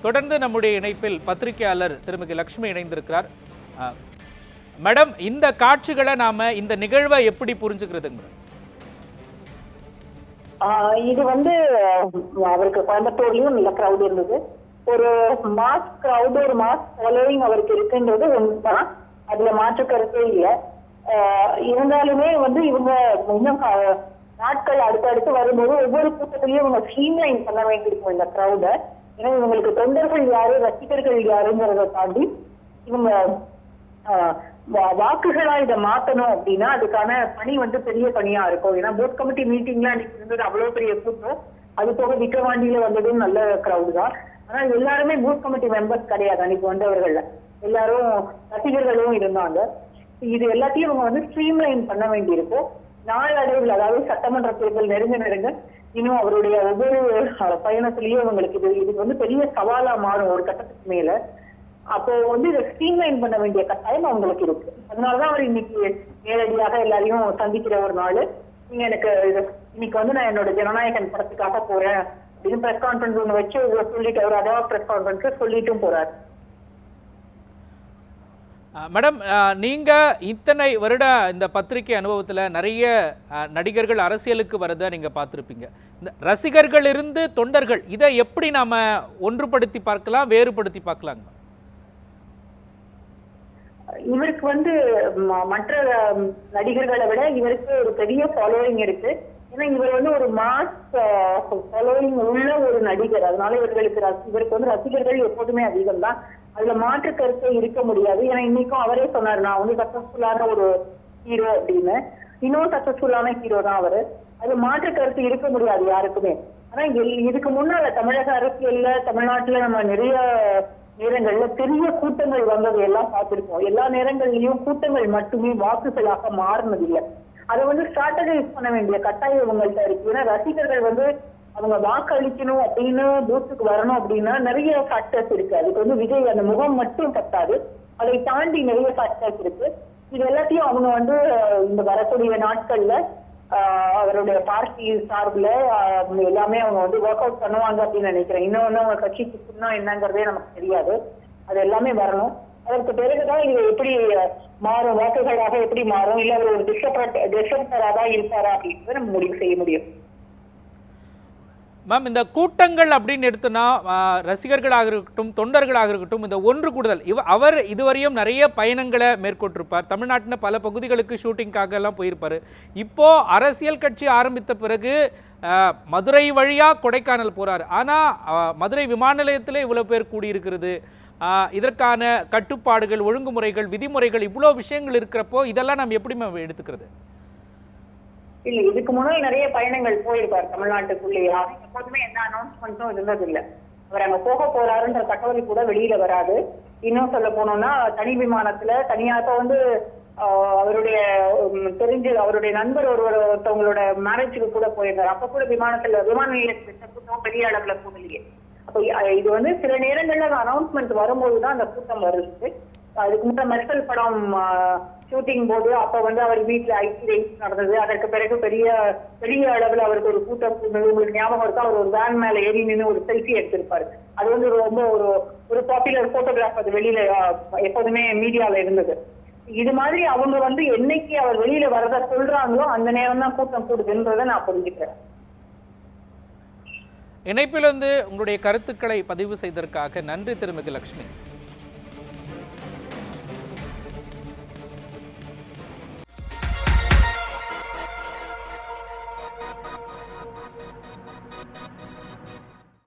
தொடர்ந்து நம்முடைய இணைப்பில் பத்திரிகையாளர் திருமிகு லட்சுமி இணைந்திருக்கிறார். மேடம், இந்த காட்சிகளை நாம இந்த நிகழ்வை எப்படி புரிஞ்சுக்கிறதுங்க? இது அவருக்கு கோயம்புத்தூர்லயும் நல்ல கிரௌட் இருந்தது. ஒரு மாஸ் கிரௌட், ஒரு மாஸ் ஃபாலோவிங் அவருக்கு இருக்குன்றது ஒண்ணுதான், அதுல மாற்று கருத்தே இல்லை. இருந்தாலுமே இவங்க இன்னும் நாட்கள் அடுத்தடுத்து வரும்போது ஒவ்வொரு கூட்டத்திலயும் இவங்க ஸ்ட்ரீம்லைன் பண்ண வேண்டியிருக்கும் இந்த கிரௌட. ஏன்னா இவங்களுக்கு தொண்டர்கள் யாரு, ரசிகர்கள் யாருங்கிறத தாண்டி இவங்க வாக்குகளா இதை மாத்தணும் அப்படின்னா அதுக்கான பணி பெரிய பணியா இருக்கும். ஏன்னா பூத் கமிட்டி மீட்டிங்ல அன்னைக்கு இருந்தது அவ்வளவு பெரிய கூட்டம். அது போக விக்கிரவாண்டியில வந்ததும் நல்ல கிரௌடு தான். ஆனா எல்லாருமே பூத் கமிட்டி மெம்பர்ஸ் கிடையாது. அன்னைக்கு வந்தவர்கள்ல எல்லாரும் ரசிகர்களும் இருந்தாங்க. இது எல்லாத்தையும் இவங்க ஸ்ட்ரீம்லைன் பண்ண வேண்டியிருக்கும். நாளடைவில், அதாவது சட்டமன்ற தேர்தல் நெருங்க இன்னும் அவருடைய ஒவ்வொரு பயணத்திலயும் அவங்களுக்கு இது பெரிய சவாலா மாறும் ஒரு கட்டத்துக்கு மேல. அப்போ இதை ஸ்ட்ரீம்லைன் பண்ண வேண்டிய கட்டாயம் அவங்களுக்கு இருக்கு. அதனாலதான் அவர் இன்னைக்கு நேரடியாக எல்லாரையும் சந்திக்கிற ஒரு நாள். நீங்க எனக்கு இன்னைக்கு நான் என்னோட ஜனநாயகன் படத்துக்காக போறேன் அப்படின்னு பிரஸ் கான்ஃபரன்ஸ் ஒண்ணு வச்சு சொல்லிட்டு அவர் அதாவது பிரஸ் கான்ஃபரன்ஸ் சொல்லிட்டும் போறாரு. மேடம், நீங்க இத்தனை வருட இந்த பத்திரிகை அனுபவத்துல நிறைய நடிகர்கள் அரசியலுக்கு வரதை நீங்க பார்த்திருப்பீங்க. இந்த ரசிகர்கள் இருந்து தொண்டர்கள் இதை எப்படி நாம ஒன்றுபடுத்தி பார்க்கலாம், வேறுபடுத்தி பார்க்கலாங்க? இவருக்கு மற்ற நடிகர்களை விட இவருக்கு ஒரு பெரிய ஃபாலோவிங் இருக்கு. ஏன்னா இவர் ஒரு மாஸ் ஃபாலோவிங் உள்ள ஒரு நடிகர். அதனால இவருக்கு ரசிகர்கள் எப்போதுமே அதிகம் தான். அதுல மாற்று கருத்தை இருக்க முடியாது. ஏன்னா இன்னைக்கும் அவரே சொன்னாரு, நான் சக்சஸ்ஃபுல்லான ஒரு ஹீரோ அப்படின்னு. இன்னும் சக்சஸ்ஃபுல்லான ஹீரோ தான் அவரு. அது மாற்று கருத்து இருக்க முடியாது யாருக்குமே. ஆனா இதுக்கு முன்னால தமிழக அரசியல்ல, தமிழ்நாட்டுல நம்ம நிறைய நேரங்கள்ல பெரிய கூட்டங்கள் வந்தது எல்லாம் பார்த்திருக்கோம். எல்லா நேரங்கள்லயும் கூட்டங்கள் மட்டுமே வாக்குகளாக மாறினதில்லை. அதை ஸ்ட்ராட்டஜைஸ் பண்ண வேண்டிய கட்டாயம் இவங்கள்ட்ட இருக்கு. ஏன்னா ரசிகர்கள் அவங்க வாக்களிக்கணும் அப்படின்னு பூத்துக்கு வரணும் அப்படின்னா நிறைய ஃபேக்டர்ஸ் இருக்கு. அதுக்கு விஜய் அந்த முகம் மட்டும் பத்தாது, அதை தாண்டி நிறைய ஃபேக்டர்ஸ் இருக்கு. இது எல்லாத்தையும் அவங்க இந்த வரக்கூடிய நாட்கள்ல அவருடைய பார்ட்டி சார்பில் எல்லாமே அவங்க ஒர்க் அவுட் பண்ணுவாங்க அப்படின்னு நினைக்கிறேன். இன்னொன்னு அவங்க கட்சிக்கு சொன்னா என்னங்கிறதே நமக்கு தெரியாது. அது எல்லாமே வரணும். அதற்கு பிறகுதான் இது எப்படி மாறும், வாக்குகளாக எப்படி மாறும், இல்ல அவர் ஒரு டிஸ்டர்பரா தான் இருப்பாரா அப்படின்றத நம்ம முடிவு செய்ய முடியும். மேம், இந்த கூட்டங்கள் அப்படின்னு எடுத்தோன்னா ரசிகர்களாக இருக்கட்டும், தொண்டர்களாக இருக்கட்டும், இந்த ஒன்று கூடுதல் அவர் இதுவரையும் நிறைய பயணங்களை மேற்கொண்டிருப்பார். தமிழ்நாட்டின் பல பகுதிகளுக்கு ஷூட்டிங்காக எல்லாம் போயிருப்பார். இப்போ அரசியல் கட்சி ஆரம்பித்த பிறகு மதுரை வழியாக கொடைக்கானல் போகிறார். ஆனால் மதுரை விமான நிலையத்திலே இவ்வளோ பேர் கூடியிருக்கிறது. இதற்கான கட்டுப்பாடுகள், ஒழுங்குமுறைகள், விதிமுறைகள் இவ்வளோ விஷயங்கள் இருக்கிறப்போ இதெல்லாம் நம்ம எப்படி மேம் எடுத்துக்கிறது? இல்ல, இதுக்கு முன்னாடி நிறைய பயணங்கள் போயிருப்பார் தமிழ்நாட்டுக்குள்ளேயா. எப்போதுமே எந்த அனௌன்ஸ்மெண்ட்டும் இருந்தது இல்ல. அவர் அங்க போக போறாருன்ற தகவல் கூட வெளியில வராது. இன்னும் சொல்ல போனோம்னா தனி விமானத்துல தனியாக அவருடைய அவருடைய நண்பர் ஒருத்தவங்களோட மேரேஜுக்கு கூட போயிருந்தார். அப்ப கூட விமான நிலையத்துல கூட்டம் பெரிய அளவுல கூடலையே. அப்ப இது சில நேரங்கள்ல அனௌன்ஸ்மெண்ட் வரும்போதுதான் அந்த கூட்டம் வருது. அதுக்கு முன்னாடி மெர்சல் படம் ஷூட்டிங் போது அப்ப அவர் வீட்டுல ஐடி ரைஸ் நடந்தது. அதற்கு பிறகு பெரிய பெரிய அளவுல அவருக்கு ஒரு கூட்டம். உங்களுக்கு ஞாபகம் இருக்கா, அவர் ஒரு வேன் மேல ஏறி நின்று ஒரு செல்ஃபி எடுத்திருப்பாரு. அது ரொம்ப ஒரு பாப்புலர் போட்டோகிராஃப். அது வெளியில எப்போதுமே மீடியால இருந்தது. இது மாதிரி அவங்க என்னைக்கு அவர் வெளியில வரதா சொல்றாங்களோ அந்த நேரம் தான் கூட்டம் கூடுதுன்றதை நான் புரிஞ்சுக்கிறேன். இணைப்பில் உங்களுடைய கருத்துக்களை பதிவு செய்ததற்காக நன்றி திருமிகு லட்சுமி.